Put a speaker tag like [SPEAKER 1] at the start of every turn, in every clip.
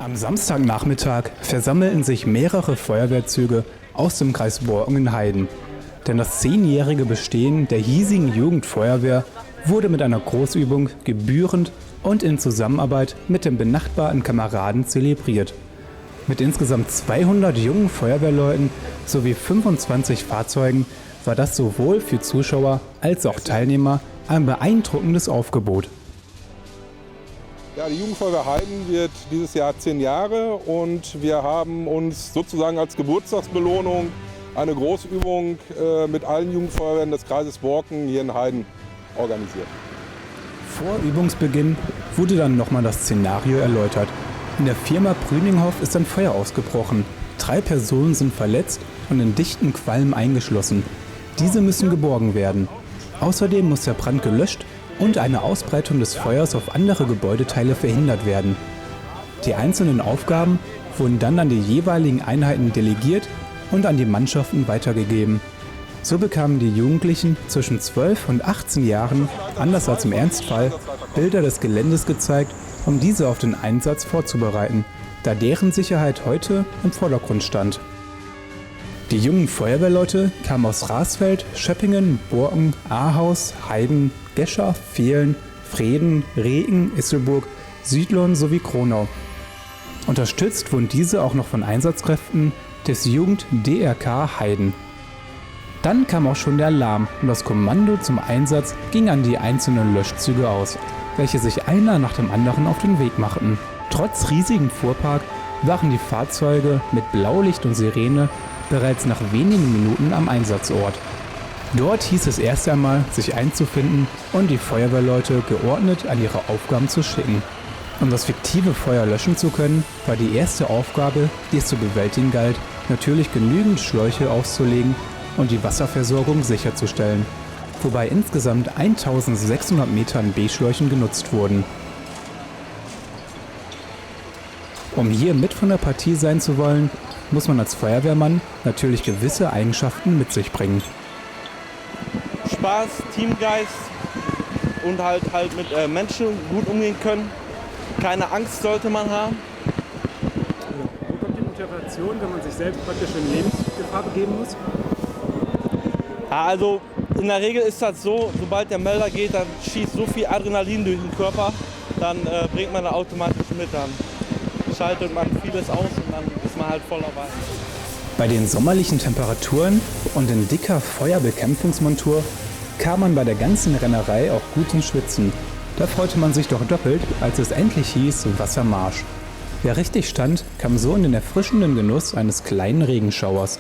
[SPEAKER 1] Am Samstagnachmittag versammelten sich mehrere Feuerwehrzüge aus dem Kreis Borken-Heiden. Denn das 10-jährige Bestehen der hiesigen Jugendfeuerwehr wurde mit einer Großübung gebührend und in Zusammenarbeit mit den benachbarten Kameraden zelebriert. Mit insgesamt 200 jungen Feuerwehrleuten sowie 25 Fahrzeugen war das sowohl für Zuschauer als auch Teilnehmer ein beeindruckendes Aufgebot.
[SPEAKER 2] Ja, die Jugendfeuerwehr Heiden wird dieses Jahr 10 Jahre und wir haben uns sozusagen als Geburtstagsbelohnung eine Großübung mit allen Jugendfeuerwehren des Kreises Borken hier in Heiden organisiert.
[SPEAKER 1] Vor Übungsbeginn wurde dann nochmal das Szenario erläutert. In der Firma Brüninghoff ist ein Feuer ausgebrochen. 3 Personen sind verletzt und in dichten Qualm eingeschlossen. Diese müssen geborgen werden. Außerdem muss der Brand gelöscht und eine Ausbreitung des Feuers auf andere Gebäudeteile verhindert werden. Die einzelnen Aufgaben wurden dann an die jeweiligen Einheiten delegiert und an die Mannschaften weitergegeben. So bekamen die Jugendlichen zwischen 12 und 18 Jahren, anders als im Ernstfall, Bilder des Geländes gezeigt, um diese auf den Einsatz vorzubereiten, da deren Sicherheit heute im Vordergrund stand. Die jungen Feuerwehrleute kamen aus Rasfeld, Schöppingen, Borken, Ahaus, Heiden, Gescher, Vehlen, Vreden, Regen, Isselburg, Südlohn sowie Kronau. Unterstützt wurden diese auch noch von Einsatzkräften des Jugend-DRK Heiden. Dann kam auch schon der Alarm und das Kommando zum Einsatz ging an die einzelnen Löschzüge aus, welche sich einer nach dem anderen auf den Weg machten. Trotz riesigem Fuhrpark waren die Fahrzeuge mit Blaulicht und Sirene bereits nach wenigen Minuten am Einsatzort. Dort hieß es erst einmal, sich einzufinden und die Feuerwehrleute geordnet an ihre Aufgaben zu schicken. Um das fiktive Feuer löschen zu können, war die erste Aufgabe, die es zu bewältigen galt, natürlich genügend Schläuche auszulegen und die Wasserversorgung sicherzustellen, wobei insgesamt 1600 Meter an B-Schläuchen genutzt wurden. Um hier mit von der Partie sein zu wollen, muss man als Feuerwehrmann natürlich gewisse Eigenschaften mit sich bringen.
[SPEAKER 3] Spaß, Teamgeist und halt mit Menschen gut umgehen können. Keine Angst sollte man haben.
[SPEAKER 1] Wo kommt die Motivation, wenn man sich selbst praktisch in Lebensgefahr begeben muss?
[SPEAKER 3] Ja, also in der Regel ist das so, sobald der Melder geht, dann schießt so viel Adrenalin durch den Körper, dann bringt man da automatisch mit, dann schaltet man vieles aus und dann ist man halt voll dabei.
[SPEAKER 1] Bei den sommerlichen Temperaturen und in dicker Feuerbekämpfungsmontur kam man bei der ganzen Rennerei auch gut ins Schwitzen. Da freute man sich doch doppelt, als es endlich hieß Wassermarsch. Wer richtig stand, kam so in den erfrischenden Genuss eines kleinen Regenschauers.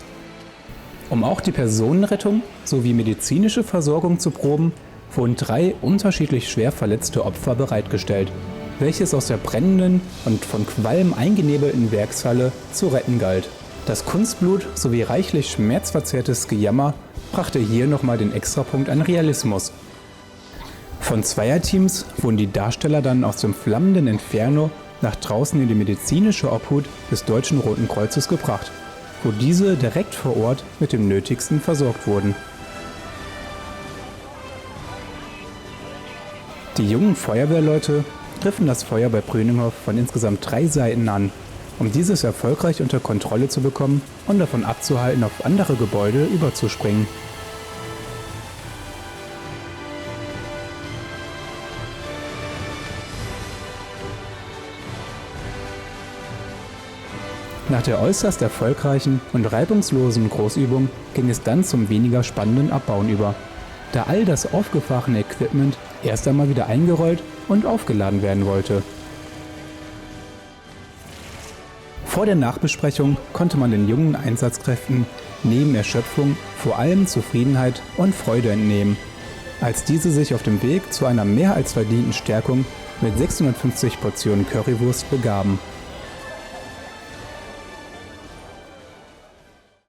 [SPEAKER 1] Um auch die Personenrettung sowie medizinische Versorgung zu proben, wurden 3 unterschiedlich schwer verletzte Opfer bereitgestellt, welches aus der brennenden und von Qualm eingenebelten Werkshalle zu retten galt. Das Kunstblut sowie reichlich schmerzverzerrtes Gejammer brachte hier nochmal den Extrapunkt an Realismus. Von Zweierteams wurden die Darsteller dann aus dem flammenden Inferno nach draußen in die medizinische Obhut des Deutschen Roten Kreuzes gebracht, wo diese direkt vor Ort mit dem Nötigsten versorgt wurden. Die jungen Feuerwehrleute griffen das Feuer bei Brüninghoff von insgesamt 3 Seiten an, um dieses erfolgreich unter Kontrolle zu bekommen und davon abzuhalten, auf andere Gebäude überzuspringen. Nach der äußerst erfolgreichen und reibungslosen Großübung ging es dann zum weniger spannenden Abbauen über, da all das aufgefahrene Equipment erst einmal wieder eingerollt und aufgeladen werden wollte. Vor der Nachbesprechung konnte man den jungen Einsatzkräften neben Erschöpfung vor allem Zufriedenheit und Freude entnehmen, als diese sich auf dem Weg zu einer mehr als verdienten Stärkung mit 650 Portionen Currywurst begaben.